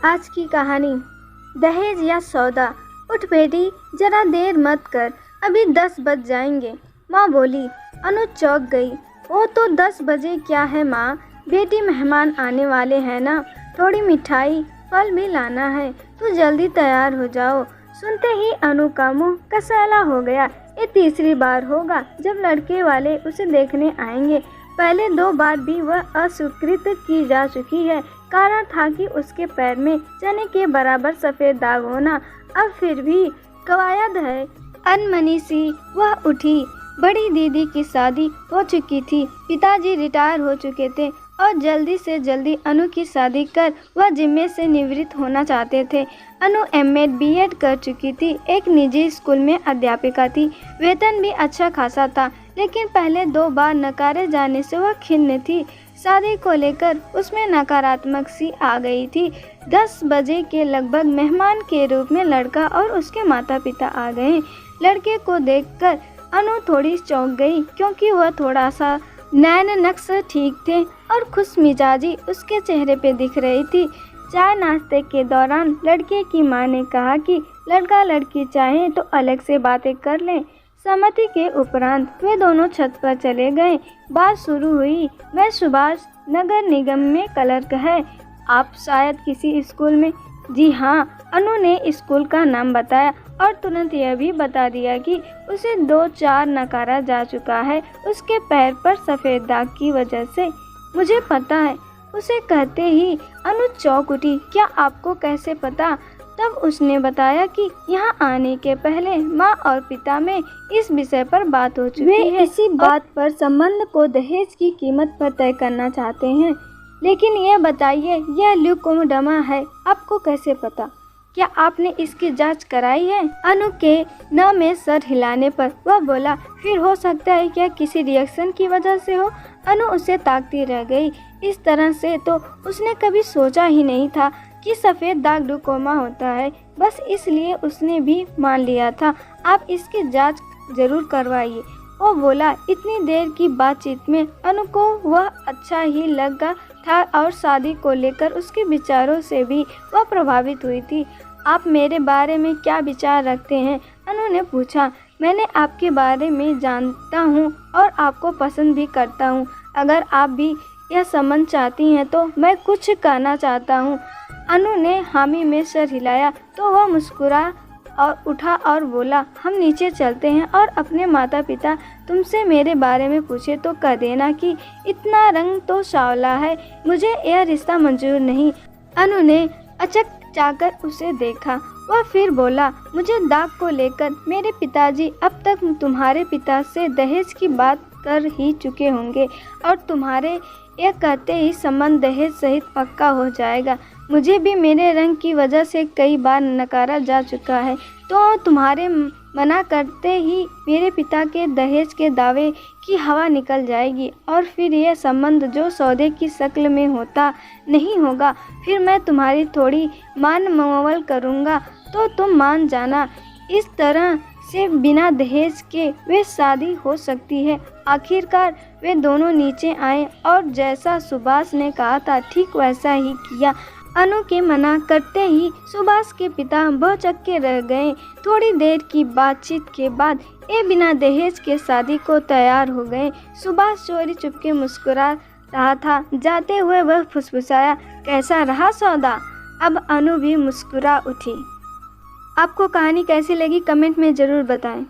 आज की कहानी दहेज या सौदा। उठ बेटी, जरा देर मत कर, अभी 10 बज जाएंगे, माँ बोली। अनु चौंक गई। वो तो 10 बजे क्या है माँ, बेटी मेहमान आने वाले हैं ना, थोड़ी मिठाई फल भी लाना है, तो जल्दी तैयार हो जाओ। सुनते ही अनु का मुंह कसैला हो गया। ये तीसरी बार होगा जब लड़के वाले उसे देखने आएंगे। पहले 2 बार भी वह अस्वीकृत की जा चुकी है। कारण था कि उसके पैर में चने के बराबर सफ़ेद दाग होना। अब फिर भी कवायद है। अनमनी सी वह उठी। बड़ी दीदी की शादी हो चुकी थी, पिताजी रिटायर हो चुके थे और जल्दी से जल्दी अनु की शादी कर वह जिम्मे से निवृत्त होना चाहते थे। अनु एमएड बीएड कर चुकी थी, एक निजी स्कूल में अध्यापिका थी। वेतन भी अच्छा खासा था, लेकिन पहले 2 बार नकारे जाने से वह खिन्न थी। शादी को लेकर उसमें नकारात्मक सी आ गई थी। 10 बजे के लगभग मेहमान के रूप में लड़का और उसके माता पिता आ गए। लड़के को देखकर अनु थोड़ी चौंक गई, क्योंकि वह थोड़ा सा नैन नक्श ठीक थे और खुश मिजाजी उसके चेहरे पे दिख रही थी। चाय नाश्ते के दौरान लड़के की मां ने कहा कि लड़का लड़की चाहे तो अलग से बातें कर लें। सहमति के उपरांत वे दोनों छत पर चले गए। बात शुरू हुई। मैं सुभाष, नगर निगम में क्लर्क है। आप शायद किसी स्कूल में? जी हाँ, अनु ने स्कूल का नाम बताया और तुरंत यह भी बता दिया कि उसे 2-4 नकारा जा चुका है, उसके पैर पर सफ़ेद दाग की वजह से। मुझे पता है, उसे कहते ही अनु चौंक उठी। क्या आपको कैसे पता? तब उसने बताया कि यहाँ आने के पहले माँ और पिता में इस विषय पर बात हो चुकी है। वे इसी बात पर संबंध को दहेज की कीमत पर तय करना चाहते हैं। लेकिन यह बताइए, यह ल्यूकोडर्मा है, आपको कैसे पता? क्या आपने इसकी जांच कराई है? अनु के न में सर हिलाने पर वह बोला, फिर हो सकता है क्या किसी रिएक्शन की वजह से हो? अनु उसे ताकती रह गई। इस तरह से तो उसने कभी सोचा ही नहीं था कि सफ़ेद दाग ग्लूकोमा होता है। बस इसलिए उसने भी मान लिया था। आप इसकी जांच जरूर करवाइए, वो बोला। इतनी देर की बातचीत में अनु को वह अच्छा ही लगा था और शादी को लेकर उसके विचारों से भी वह प्रभावित हुई थी। आप मेरे बारे में क्या विचार रखते हैं? अनु ने पूछा। मैंने आपके बारे में जानता हूँ और आपको पसंद भी करता हूँ। अगर आप भी यह संबंध चाहती हैं तो मैं कुछ कहना चाहता हूँ। अनु ने हामी में सर हिलाया तो वह मुस्कुरा और उठा और बोला, हम नीचे चलते हैं और अपने माता पिता तुमसे मेरे बारे में पूछे तो कह देना कि इतना रंग तो सांवला है, मुझे यह रिश्ता मंजूर नहीं। अनु ने अचक जाकर उसे देखा। वह फिर बोला, मुझे दाग को लेकर मेरे पिताजी अब तक तुम्हारे पिता से दहेज की बात कर ही चुके होंगे और तुम्हारे यह कहते ही संबंध दहेज सहित पक्का हो जाएगा। मुझे भी मेरे रंग की वजह से कई बार नकारा जा चुका है, तो तुम्हारे मना करते ही मेरे पिता के दहेज के दावे की हवा निकल जाएगी और फिर यह संबंध जो सौदे की शक्ल में होता नहीं होगा। फिर मैं तुम्हारी थोड़ी मान मवल करूँगा तो तुम मान जाना। इस तरह से बिना दहेज के वे शादी हो सकती है। आखिरकार वे दोनों नीचे आए और जैसा सुभाष ने कहा था ठीक वैसा ही किया। अनु के मना करते ही सुभाष के पिता भौचक्के रह गए। थोड़ी देर की बातचीत के बाद ये बिना दहेज के शादी को तैयार हो गए। सुभाष चोरी चुपके मुस्कुरा रहा था। जाते हुए वह फुसफुसाया, कैसा रहा सौदा? अब अनु भी मुस्कुरा उठी। आपको कहानी कैसी लगी कमेंट में ज़रूर बताएं।